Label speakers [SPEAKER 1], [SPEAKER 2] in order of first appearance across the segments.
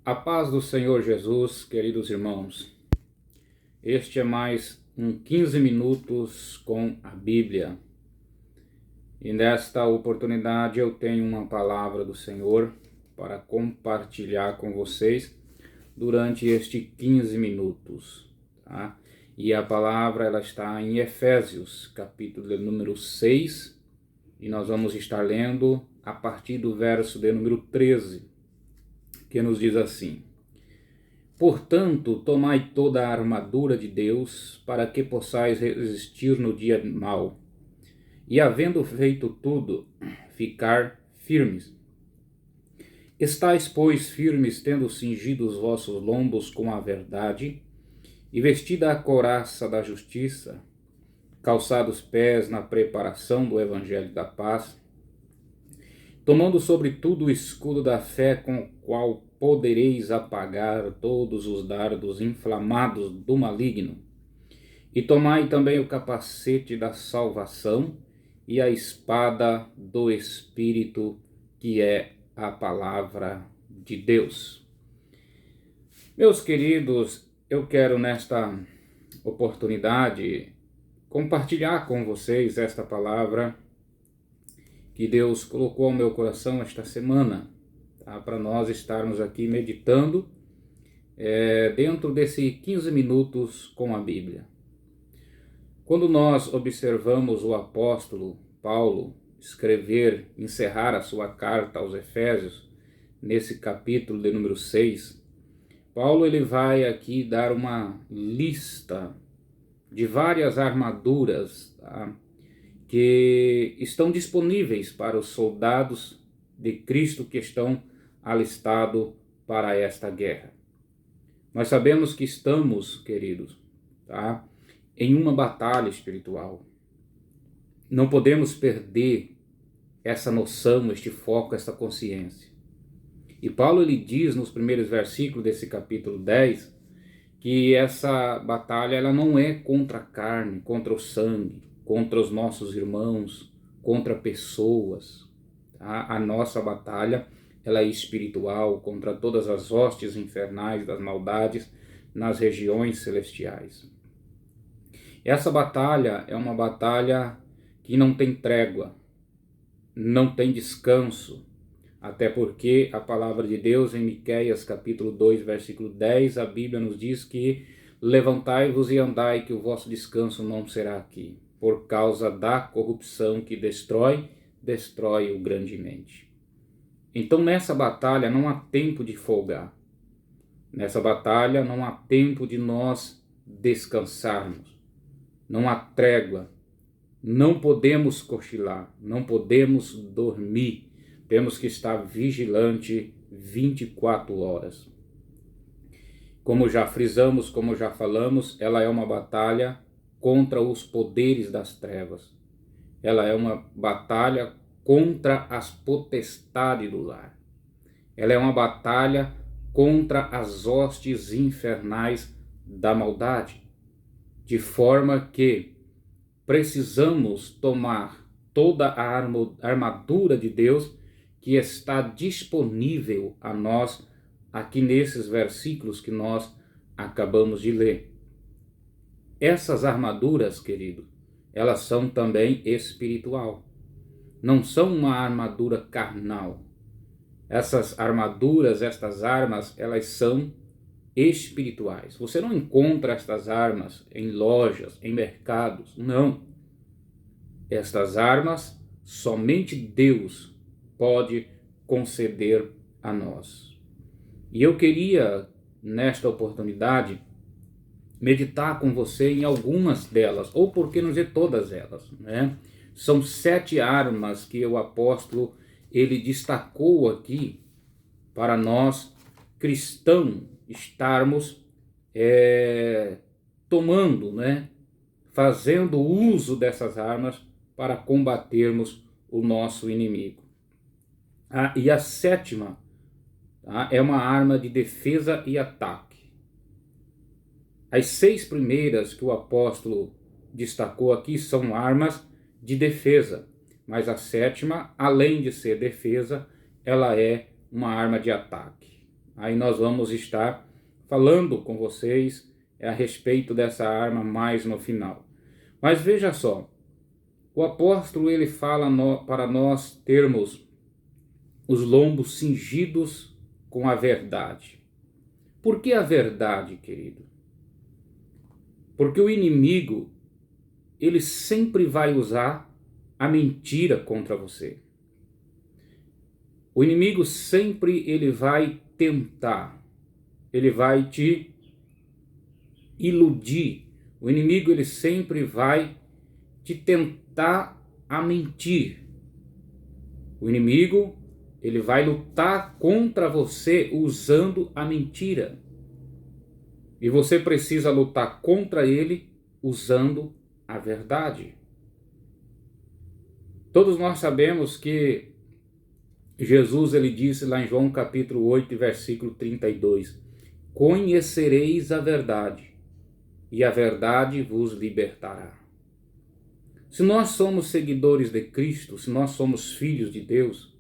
[SPEAKER 1] A paz do Senhor Jesus, queridos irmãos. Este é mais um 15 minutos com a Bíblia. E nesta oportunidade eu tenho uma palavra do Senhor para compartilhar com vocês durante este 15 minutos. Tá? E a palavra ela está em Efésios, capítulo de número 6, e nós vamos estar lendo a partir do verso de número 13, que nos diz assim: Portanto, tomai toda a armadura de Deus, para que possais resistir no dia mau, e havendo feito tudo, ficar firmes. Estais, pois, firmes, tendo cingido os vossos lombos com a verdade, e vestida a couraça da justiça, calçados os pés na preparação do evangelho da paz, tomando sobretudo o escudo da fé, com o qual podereis apagar todos os dardos inflamados do maligno. E tomai também o capacete da salvação e a espada do Espírito, que é a palavra de Deus. Meus queridos, eu quero nesta oportunidade compartilhar com vocês esta palavra que Deus colocou ao meu coração esta semana, tá? Para nós estarmos aqui meditando dentro desse 15 minutos com a Bíblia. Quando nós observamos o apóstolo Paulo encerrar a sua carta aos Efésios, nesse capítulo de número 6, Paulo ele vai aqui dar uma lista de várias armaduras, tá? Que estão disponíveis para os soldados de Cristo que estão alistados para esta guerra. Nós sabemos que estamos, queridos, tá, em uma batalha espiritual. Não podemos perder essa noção, este foco, essa consciência. E Paulo ele diz nos primeiros versículos desse capítulo 10 que essa batalha ela não é contra a carne, contra o sangue, contra os nossos irmãos, contra pessoas. Tá? A nossa batalha ela é espiritual, contra todas as hostes infernais das maldades nas regiões celestiais. Essa batalha é uma batalha que não tem trégua, não tem descanso, até porque a palavra de Deus em Miqueias capítulo 2, versículo 10, a Bíblia nos diz que levantai-vos e andai, que o vosso descanso não será aqui, por causa da corrupção que destrói-o grandemente. Então nessa batalha não há tempo de folgar. Nessa batalha não há tempo de nós descansarmos. Não há trégua. Não podemos cochilar, não podemos dormir. Temos que estar vigilante 24 horas. Como já frisamos, como já falamos, ela é uma batalha contra os poderes das trevas. Ela é uma batalha contra as potestades do lar. Ela é uma batalha contra as hostes infernais da maldade. De forma que precisamos tomar toda a armadura de Deus que está disponível a nós aqui nesses versículos que nós acabamos de ler. Essas armaduras, querido, elas são também espiritual. Não são uma armadura carnal. Essas armaduras, estas armas, elas são espirituais. Você não encontra estas armas em lojas, em mercados, não. Estas armas, somente Deus pode conceder a nós. E eu queria, nesta oportunidade, meditar com você em algumas delas, ou por que não dizer todas elas, né? São 7 armas que o apóstolo ele destacou aqui para nós cristãos estarmos tomando, né? Fazendo uso dessas armas para combatermos o nosso inimigo. E a 7ª, tá, é uma arma de defesa e ataque. As 6 primeiras que o apóstolo destacou aqui são armas de defesa, mas a 7ª, além de ser defesa, ela é uma arma de ataque. Aí nós vamos estar falando com vocês a respeito dessa arma mais no final. Mas veja só, o apóstolo ele fala para nós termos os lombos cingidos com a verdade. Por que a verdade, querido? Porque o inimigo, ele sempre vai usar a mentira contra você. O inimigo sempre ele vai tentar, ele vai te iludir. O inimigo ele sempre vai te tentar a mentir. O inimigo ele vai lutar contra você usando a mentira. E você precisa lutar contra ele usando a verdade. Todos nós sabemos que Jesus ele disse lá em João capítulo 8, versículo 32: conhecereis a verdade, e a verdade vos libertará. Se nós somos seguidores de Cristo, se nós somos filhos de Deus,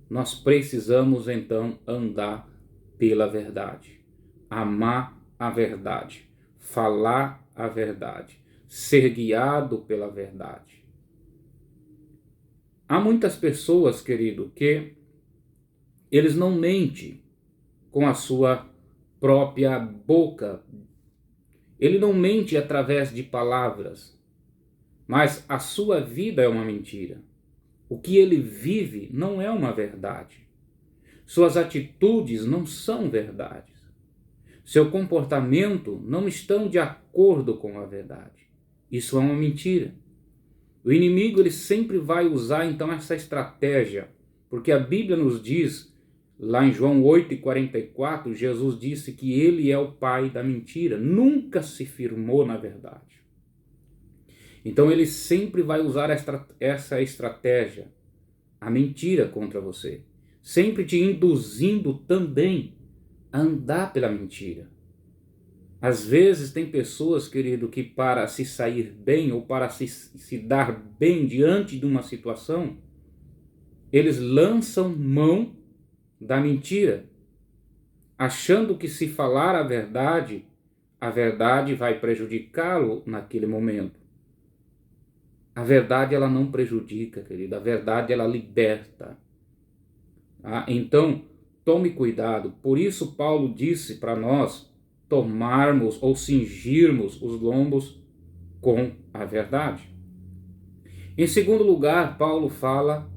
[SPEAKER 1] nós precisamos então andar pela verdade, amar a verdade, falar a verdade, ser guiado pela verdade. Há muitas pessoas, querido, que eles não mentem com a sua própria boca. Ele não mente através de palavras, mas a sua vida é uma mentira. O que ele vive não é uma verdade. Suas atitudes não são verdades. Seu comportamento não estão de acordo com a verdade. Isso é uma mentira. O inimigo ele sempre vai usar então essa estratégia, porque a Bíblia nos diz, lá em João 8,44, Jesus disse que ele é o pai da mentira, nunca se firmou na verdade. Então ele sempre vai usar essa estratégia, a mentira contra você, sempre te induzindo também a andar pela mentira. Às vezes tem pessoas, querido, que para se sair bem ou para se dar bem diante de uma situação, eles lançam mão da mentira, achando que se falar a verdade vai prejudicá-lo naquele momento. A verdade ela não prejudica, querido, a verdade ela liberta. Então, tome cuidado. Por isso Paulo disse para nós tomarmos ou cingirmos os lombos com a verdade. Em segundo lugar, Paulo fala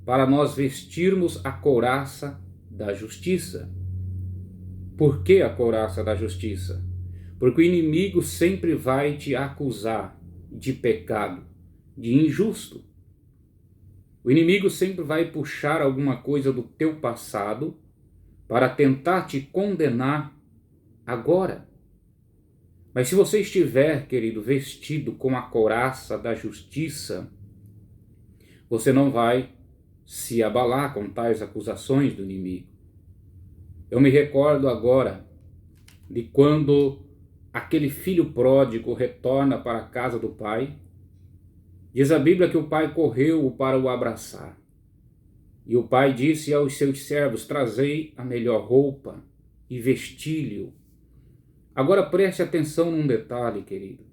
[SPEAKER 1] para nós vestirmos a couraça da justiça. Por que a couraça da justiça? Porque o inimigo sempre vai te acusar de pecado, de injusto. O inimigo sempre vai puxar alguma coisa do teu passado para tentar te condenar agora. Mas se você estiver, querido, vestido com a couraça da justiça, você não vai se abalar com tais acusações do inimigo. Eu me recordo agora de quando aquele filho pródigo retorna para a casa do pai. Diz a Bíblia que o pai correu para o abraçar. E o pai disse aos seus servos: trazei a melhor roupa e vesti-lhe. Agora preste atenção num detalhe, querido.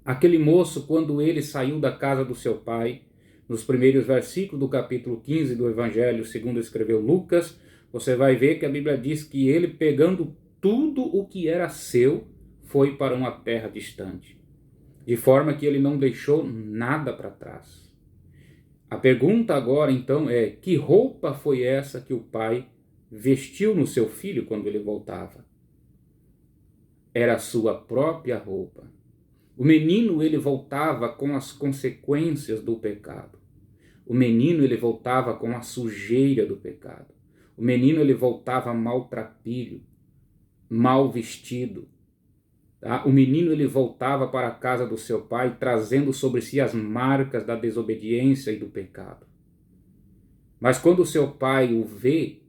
[SPEAKER 1] Aquele moço, quando ele saiu da casa do seu pai, nos primeiros versículos do capítulo 15 do Evangelho, segundo escreveu Lucas, você vai ver que a Bíblia diz que ele, pegando tudo o que era seu, foi para uma terra distante, de forma que ele não deixou nada para trás. A pergunta agora então é: que roupa foi essa que o pai vestiu no seu filho quando ele voltava? Era a sua própria roupa. O menino ele voltava com as consequências do pecado. O menino ele voltava com a sujeira do pecado. O menino ele voltava maltrapilho, mal vestido. O menino ele voltava para a casa do seu pai trazendo sobre si as marcas da desobediência e do pecado. Mas quando o seu pai o vê,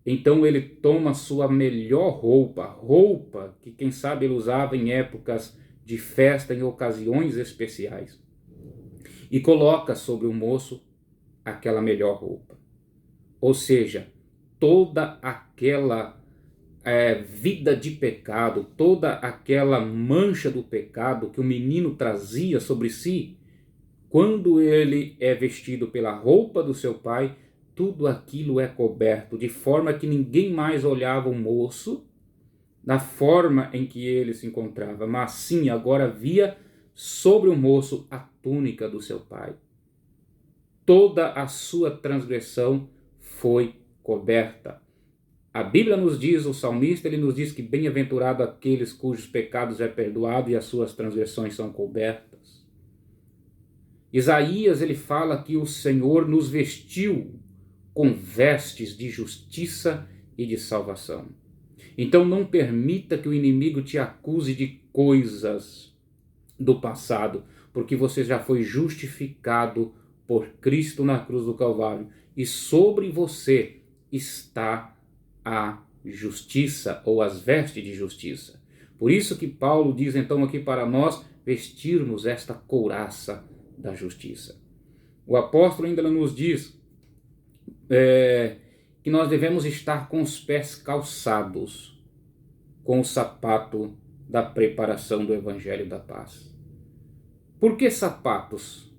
[SPEAKER 1] então ele toma sua melhor roupa que quem sabe ele usava em épocas de festa, em ocasiões especiais, e coloca sobre o moço aquela melhor roupa. Ou seja, toda aquela vida de pecado, toda aquela mancha do pecado que o menino trazia sobre si, quando ele é vestido pela roupa do seu pai, tudo aquilo é coberto, de forma que ninguém mais olhava o moço da forma em que ele se encontrava, mas sim, agora via sobre o moço a túnica do seu pai. Toda a sua transgressão foi coberta. A Bíblia nos diz, o salmista, ele nos diz que bem-aventurado aqueles cujos pecados é perdoado e as suas transgressões são cobertas. Isaías, ele fala que o Senhor nos vestiu com vestes de justiça e de salvação. Então não permita que o inimigo te acuse de coisas do passado, porque você já foi justificado por Cristo na cruz do Calvário, e sobre você está a justiça, ou as vestes de justiça. Por isso que Paulo diz então aqui para nós vestirmos esta couraça da justiça. O apóstolo ainda nos diz que nós devemos estar com os pés calçados com o sapato da preparação do Evangelho da Paz. Por que sapatos?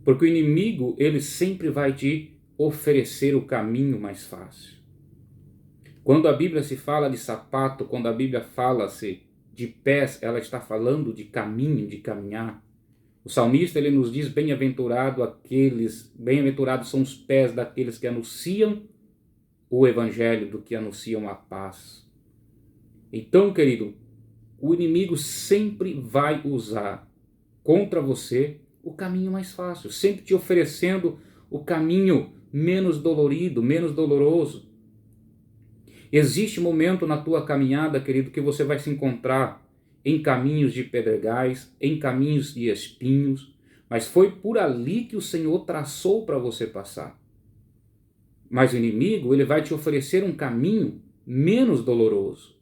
[SPEAKER 1] Porque o inimigo, ele sempre vai te oferecer o caminho mais fácil. Quando a Bíblia se fala de sapato, quando a Bíblia fala-se de pés, ela está falando de caminho, de caminhar. O salmista, ele nos diz, bem-aventurados são os pés daqueles que anunciam o Evangelho, do que anunciam a paz. Então, querido, o inimigo sempre vai usar contra você o caminho mais fácil, sempre te oferecendo o caminho menos dolorido, menos doloroso. Existe momento na tua caminhada, querido, que você vai se encontrar em caminhos de pedregais, em caminhos de espinhos, mas foi por ali que o Senhor traçou para você passar. Mas o inimigo, ele vai te oferecer um caminho menos doloroso.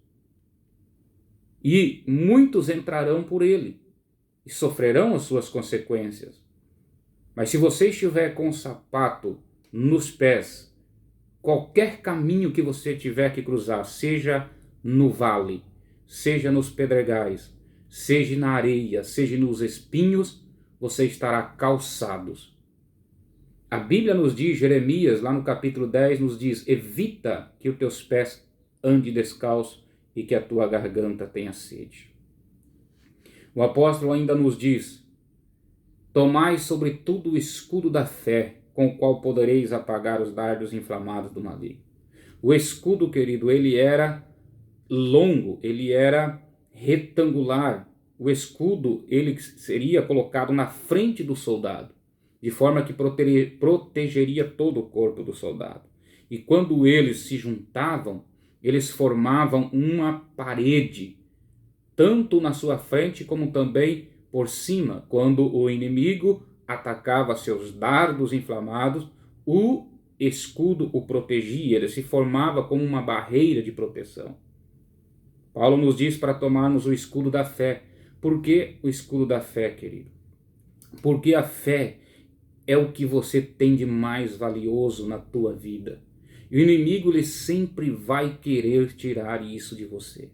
[SPEAKER 1] E muitos entrarão por ele e sofrerão as suas consequências. Mas se você estiver com o sapato nos pés, qualquer caminho que você tiver que cruzar, seja no vale, seja nos pedregais, seja na areia, seja nos espinhos, você estará calçados. A Bíblia nos diz, Jeremias, lá no capítulo 10, nos diz: evita que os teus pés andem descalços e que a tua garganta tenha sede. O apóstolo ainda nos diz: tomai sobretudo o escudo da fé, com o qual podereis apagar os dardos inflamados do maligno. O escudo, querido, ele era longo, ele era retangular. O escudo, ele seria colocado na frente do soldado, de forma que protegeria todo o corpo do soldado. E quando eles se juntavam, eles formavam uma parede, tanto na sua frente como também por cima. Quando o inimigo atacava seus dardos inflamados, o escudo o protegia, ele se formava como uma barreira de proteção. Paulo nos diz para tomarmos o escudo da fé. Por que o escudo da fé, querido? Porque a fé é o que você tem de mais valioso na tua vida. E o inimigo, ele sempre vai querer tirar isso de você.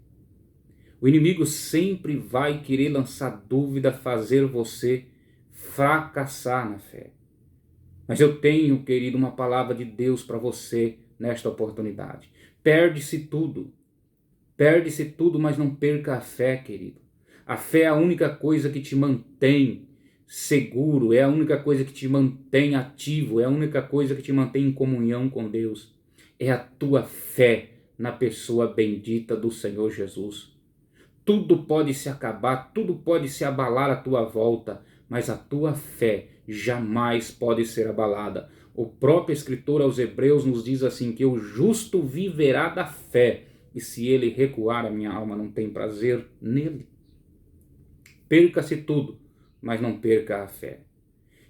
[SPEAKER 1] O inimigo sempre vai querer lançar dúvida, fazer você fracassar na fé. Mas eu tenho, querido, uma palavra de Deus para você nesta oportunidade. Perde-se tudo, mas não perca a fé, querido. A fé é a única coisa que te mantém seguro, é a única coisa que te mantém ativo, é a única coisa que te mantém em comunhão com Deus. É a tua fé na pessoa bendita do Senhor Jesus. Tudo pode se acabar, tudo pode se abalar à tua volta, mas a tua fé jamais pode ser abalada. O próprio escritor aos Hebreus nos diz assim, que o justo viverá da fé, e se ele recuar, a minha alma não tem prazer nele. Perca-se tudo, mas não perca a fé.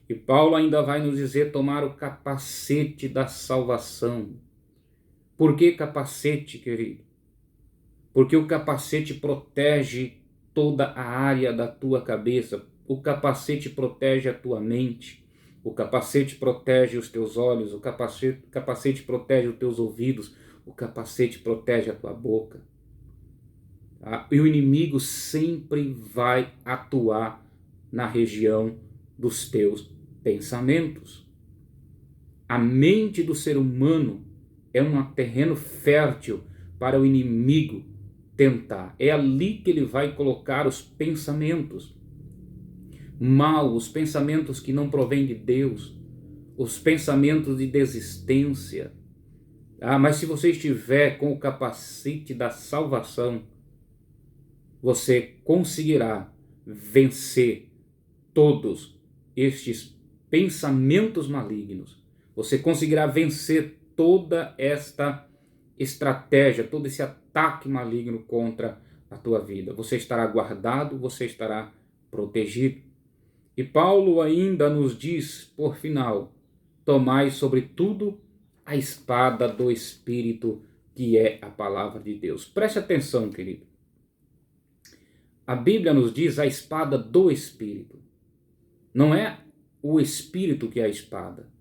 [SPEAKER 1] E Paulo ainda vai nos dizer tomar o capacete da salvação. Por que capacete, querido? Porque o capacete protege toda a área da tua cabeça. O capacete protege a tua mente. O capacete protege os teus olhos, o capacete protege os teus ouvidos, o capacete protege a tua boca. Tá? E o inimigo sempre vai atuar na região dos teus pensamentos. A mente do ser humano é um terreno fértil para o inimigo tentar. É ali que ele vai colocar os pensamentos mal, os pensamentos que não provêm de Deus, os pensamentos de desistência. Mas se você estiver com o capacete da salvação, você conseguirá vencer todos estes pensamentos malignos. Você conseguirá vencer toda esta estratégia, todo esse ataque maligno contra a tua vida. Você estará guardado, você estará protegido. E Paulo ainda nos diz, por final, tomai sobretudo a espada do Espírito, que é a palavra de Deus. Preste atenção, querido. A Bíblia nos diz a espada do Espírito. Não é o Espírito que é a espada.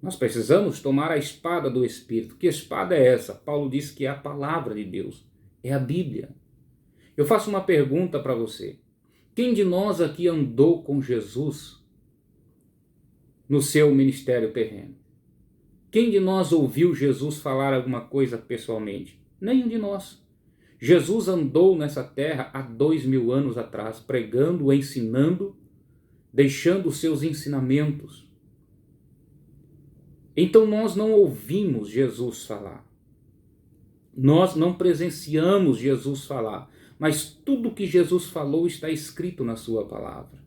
[SPEAKER 1] Nós precisamos tomar a espada do Espírito. Que espada é essa? Paulo diz que é a palavra de Deus. É a Bíblia. Eu faço uma pergunta para você. Quem de nós aqui andou com Jesus no seu ministério terreno? Quem de nós ouviu Jesus falar alguma coisa pessoalmente? Nenhum de nós. Jesus andou nessa terra há 2000 anos atrás, pregando, ensinando, deixando os seus ensinamentos. Então nós não ouvimos Jesus falar. Nós não presenciamos Jesus falar. Mas tudo que Jesus falou está escrito na sua palavra.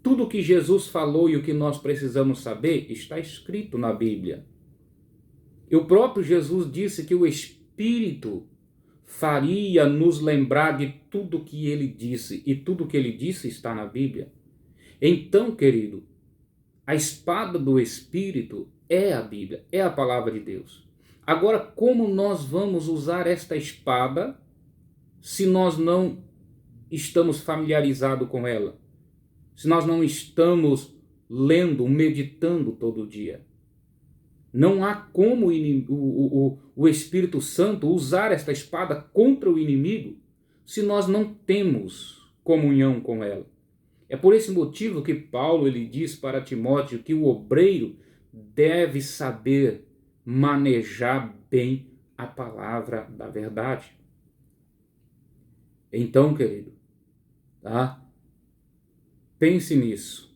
[SPEAKER 1] Tudo que Jesus falou e o que nós precisamos saber está escrito na Bíblia. E o próprio Jesus disse que o Espírito faria nos lembrar de tudo que ele disse. E tudo que ele disse está na Bíblia. Então, querido, a espada do Espírito é a Bíblia, é a palavra de Deus. Agora, como nós vamos usar esta espada se nós não estamos familiarizados com ela? Se nós não estamos lendo, meditando todo dia? Não há como o Espírito Santo usar esta espada contra o inimigo se nós não temos comunhão com ela. É por esse motivo que Paulo ele diz para Timóteo que o obreiro deve saber manejar bem a palavra da verdade. Então, querido, pense nisso.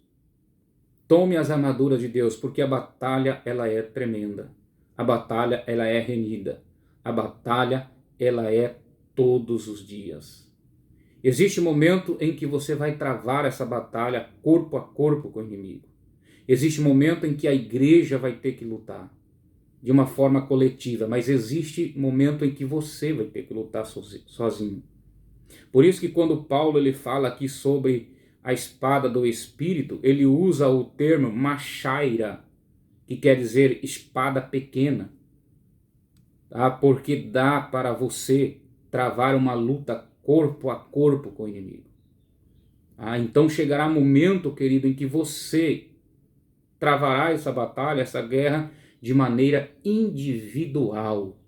[SPEAKER 1] Tome as armaduras de Deus, porque a batalha ela é tremenda. A batalha ela é renhida. A batalha ela é todos os dias. Existe um momento em que você vai travar essa batalha corpo a corpo com o inimigo. Existe um momento em que a igreja vai ter que lutar de uma forma coletiva, mas existe um momento em que você vai ter que lutar sozinho. Por isso que quando Paulo ele fala aqui sobre a espada do Espírito, ele usa o termo machaira, que quer dizer espada pequena, porque dá para você travar uma luta corpo a corpo com o inimigo. Então chegará um momento, querido, em que você travará essa batalha, essa guerra, de maneira individual.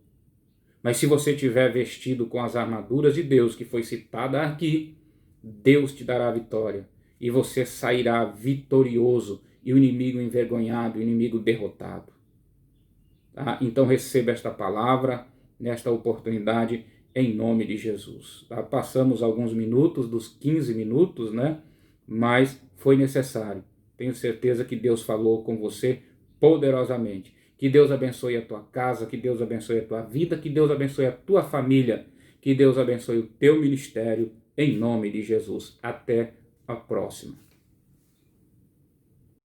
[SPEAKER 1] Mas se você estiver vestido com as armaduras de Deus, que foi citada aqui, Deus te dará a vitória. E você sairá vitorioso, e o inimigo envergonhado, o inimigo derrotado. Então receba esta palavra, nesta oportunidade, em nome de Jesus. Passamos alguns minutos, dos 15 minutos, mas foi necessário. Tenho certeza que Deus falou com você poderosamente. Que Deus abençoe a tua casa, que Deus abençoe a tua vida, que Deus abençoe a tua família, que Deus abençoe o teu ministério, em nome de Jesus. Até a próxima.